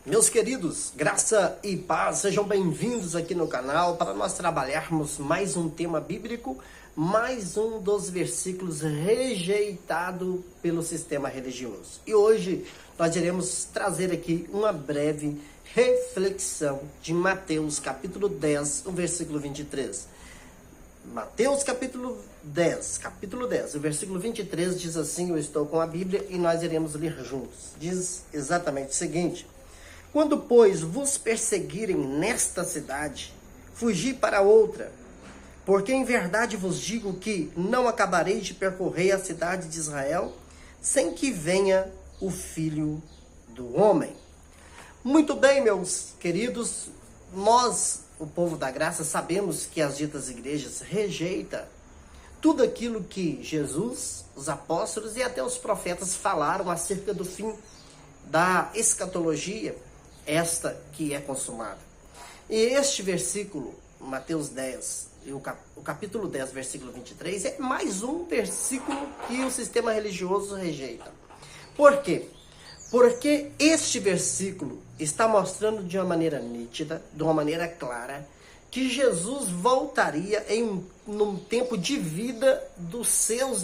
Meus queridos, graça e paz, sejam bem-vindos aqui no canal para nós trabalharmos mais um tema bíblico, mais um dos versículos rejeitado pelo sistema religioso. E hoje nós iremos trazer aqui uma breve reflexão de Mateus capítulo 10, o versículo 23. Mateus capítulo 10, o versículo 23 diz assim, eu estou com a Bíblia e nós iremos ler juntos. Diz exatamente o seguinte: quando, pois, vos perseguirem nesta cidade, fugi para outra, porque em verdade vos digo que não acabarei de percorrer a cidade de Israel, sem que venha o Filho do Homem. Muito bem, meus queridos, nós, o povo da graça, sabemos que as ditas igrejas rejeitam tudo aquilo que Jesus, os apóstolos e até os profetas falaram acerca do fim da escatologia, esta que é consumada. E este versículo, Mateus 10, o capítulo 10, versículo 23, é mais um versículo que o sistema religioso rejeita. Por quê? Porque este versículo está mostrando de uma maneira nítida, de uma maneira clara, que Jesus voltaria num tempo de vida dos seus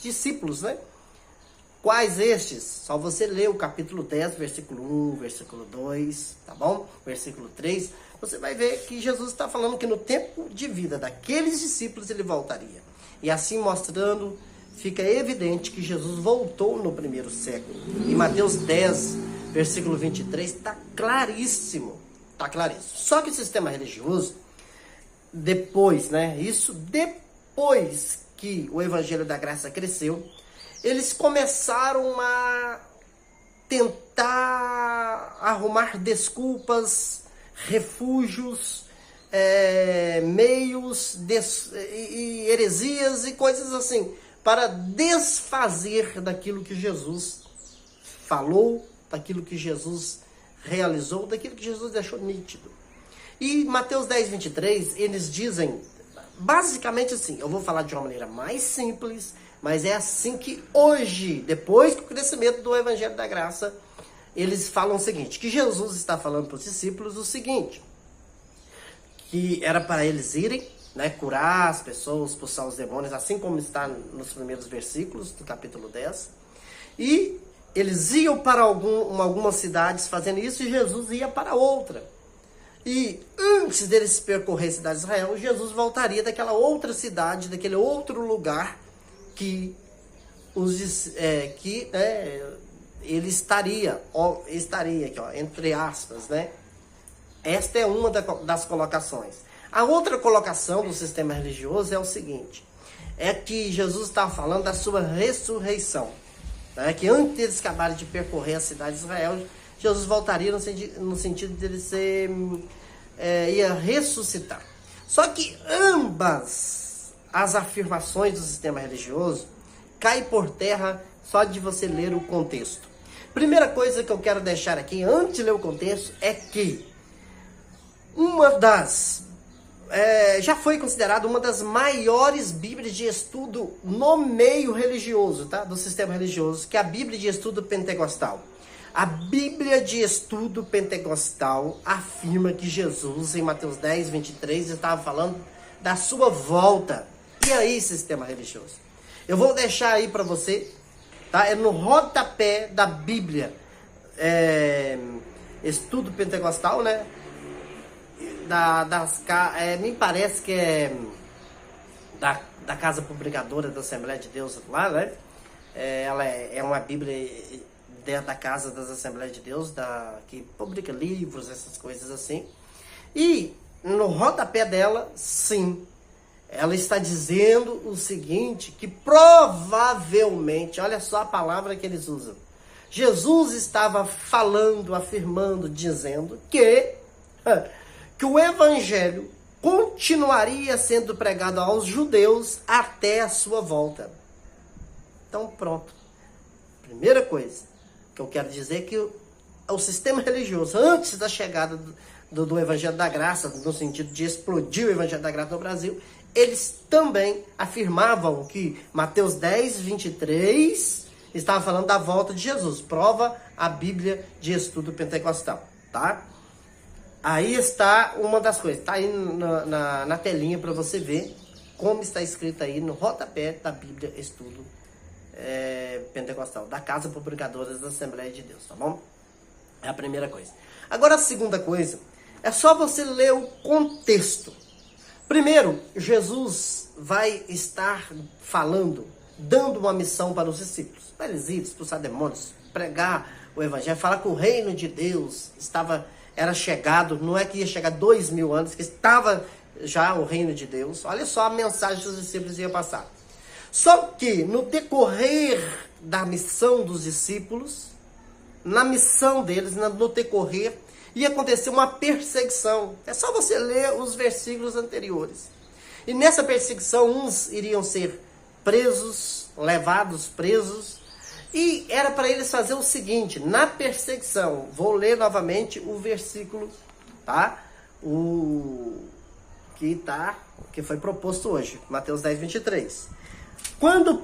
discípulos, né? Quais estes? Só você ler o capítulo 10, versículo 1, versículo 2, tá bom? Versículo 3, você vai ver que Jesus está falando que no tempo de vida daqueles discípulos ele voltaria. E assim mostrando, fica evidente que Jesus voltou no primeiro século. E Mateus 10, versículo 23, está claríssimo. Está claríssimo. Só que o sistema religioso, depois que o Evangelho da Graça cresceu, eles começaram a tentar arrumar desculpas, refúgios, meios, e heresias e coisas assim, para desfazer daquilo que Jesus falou, daquilo que Jesus realizou, daquilo que Jesus deixou nítido. E Mateus 10, 23, eles dizem, basicamente assim, eu vou falar de uma maneira mais simples, mas é assim que hoje, depois do crescimento do Evangelho da Graça, eles falam o seguinte, que Jesus está falando para os discípulos o seguinte, que era para eles irem, né, curar as pessoas, expulsar os demônios, assim como está nos primeiros versículos do capítulo 10, e eles iam para algumas cidades fazendo isso e Jesus ia para outra. E antes deles percorrer a cidade de Israel, Jesus voltaria daquela outra cidade, daquele outro lugar, que ele estaria aqui, ó, entre aspas, né? Esta é uma das colocações. A outra colocação do sistema religioso é o seguinte, é que Jesus está falando da sua ressurreição, né? Que antes deles acabarem de percorrer a cidade de Israel, Jesus voltaria no sentido de ele ia ressuscitar. Só que ambas as afirmações do sistema religioso caem por terra só de você ler o contexto. Primeira coisa que eu quero deixar aqui, antes de ler o contexto, é que já foi considerada uma das maiores bíblias de estudo no meio religioso, tá? Do sistema religioso, que é a Bíblia de Estudo Pentecostal. A Bíblia de Estudo Pentecostal afirma que Jesus, em Mateus 10, 23, estava falando da sua volta. E aí, sistema religioso? Eu vou deixar aí para você, tá? É no rodapé da Bíblia, Estudo Pentecostal, né? Me parece que é da Casa Publicadora da Assembleia de Deus lá, né? Ela é uma Bíblia da Casa das Assembleias de Deus, que publica livros, essas coisas assim. E no rodapé dela, sim, ela está dizendo o seguinte, que provavelmente, olha só a palavra que eles usam, Jesus estava falando, afirmando, dizendo que o Evangelho continuaria sendo pregado aos judeus até a sua volta. Então pronto. Primeira coisa que eu quero dizer é que o sistema religioso, antes da chegada do Evangelho da Graça, no sentido de explodir o Evangelho da Graça no Brasil, eles também afirmavam que Mateus 10, 23 estava falando da volta de Jesus. Prova a Bíblia de Estudo Pentecostal, tá? Aí está uma das coisas. Está aí na telinha para você ver como está escrito aí no rodapé da Bíblia Estudo Pentecostal, da Casa Publicadora da Assembleia de Deus, tá bom? É a primeira coisa. Agora a segunda coisa, é só você ler o contexto. Primeiro, Jesus vai estar falando, dando uma missão para os discípulos, para eles irem expulsar demônios, pregar o evangelho, falar que o reino de Deus era chegado, não é que ia chegar 2000 anos, que estava já o reino de Deus. Olha só a mensagem que os discípulos iam passar. Só que no decorrer da missão dos discípulos, na missão deles, no decorrer, ia acontecer uma perseguição. É só você ler os versículos anteriores. E nessa perseguição, uns iriam ser presos, levados presos, e era para eles fazer o seguinte, na perseguição, vou ler novamente o versículo, tá? Que foi proposto hoje, Mateus 10, 23. Quando,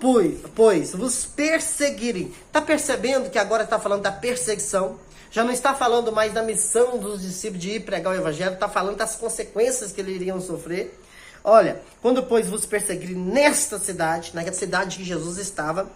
pois, vos perseguirem, está percebendo que agora está falando da perseguição? Já não está falando mais da missão dos discípulos de ir pregar o evangelho, está falando das consequências que eles iriam sofrer. Olha, quando, pois, vos perseguirem nesta cidade, naquela cidade que Jesus estava,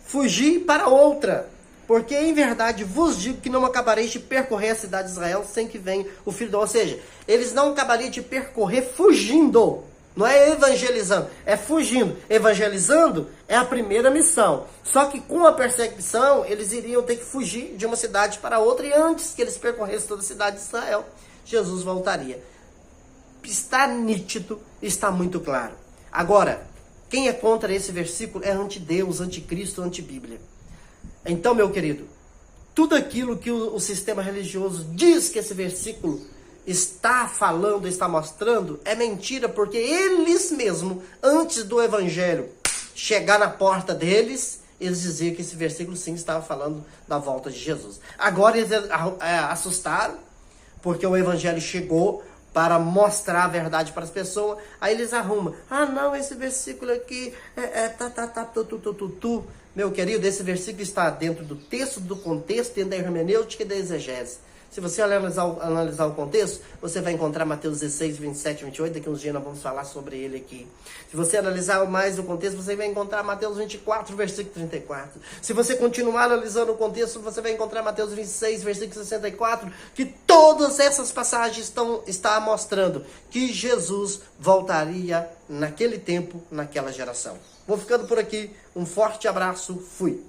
fugi para outra, porque em verdade vos digo que não acabareis de percorrer a cidade de Israel sem que venha o Filho do Homem. Ou seja, eles não acabariam de percorrer fugindo. Não é evangelizando, é fugindo. Evangelizando é a primeira missão. Só que com a perseguição, eles iriam ter que fugir de uma cidade para outra. E antes que eles percorressem toda a cidade de Israel, Jesus voltaria. Está nítido, está muito claro. Agora, quem é contra esse versículo é anti-Deus, anticristo, anti-Bíblia. Então, meu querido, tudo aquilo que o sistema religioso diz que esse versículo está falando, está mostrando, é mentira, porque eles mesmos, antes do evangelho chegar na porta deles, eles diziam que esse versículo sim estava falando da volta de Jesus. Agora eles assustaram, porque o evangelho chegou para mostrar a verdade para as pessoas, aí eles arrumam, não, esse versículo aqui Meu querido, esse versículo está dentro do texto, do contexto, dentro da hermenêutica e da exegese. Se você analisar o contexto, você vai encontrar Mateus 16, 27, 28, daqui uns dias nós vamos falar sobre ele aqui. Se você analisar mais o contexto, você vai encontrar Mateus 24, versículo 34. Se você continuar analisando o contexto, você vai encontrar Mateus 26, versículo 64, que todas essas passagens estão mostrando que Jesus voltaria naquele tempo, naquela geração. Vou ficando por aqui, um forte abraço, fui!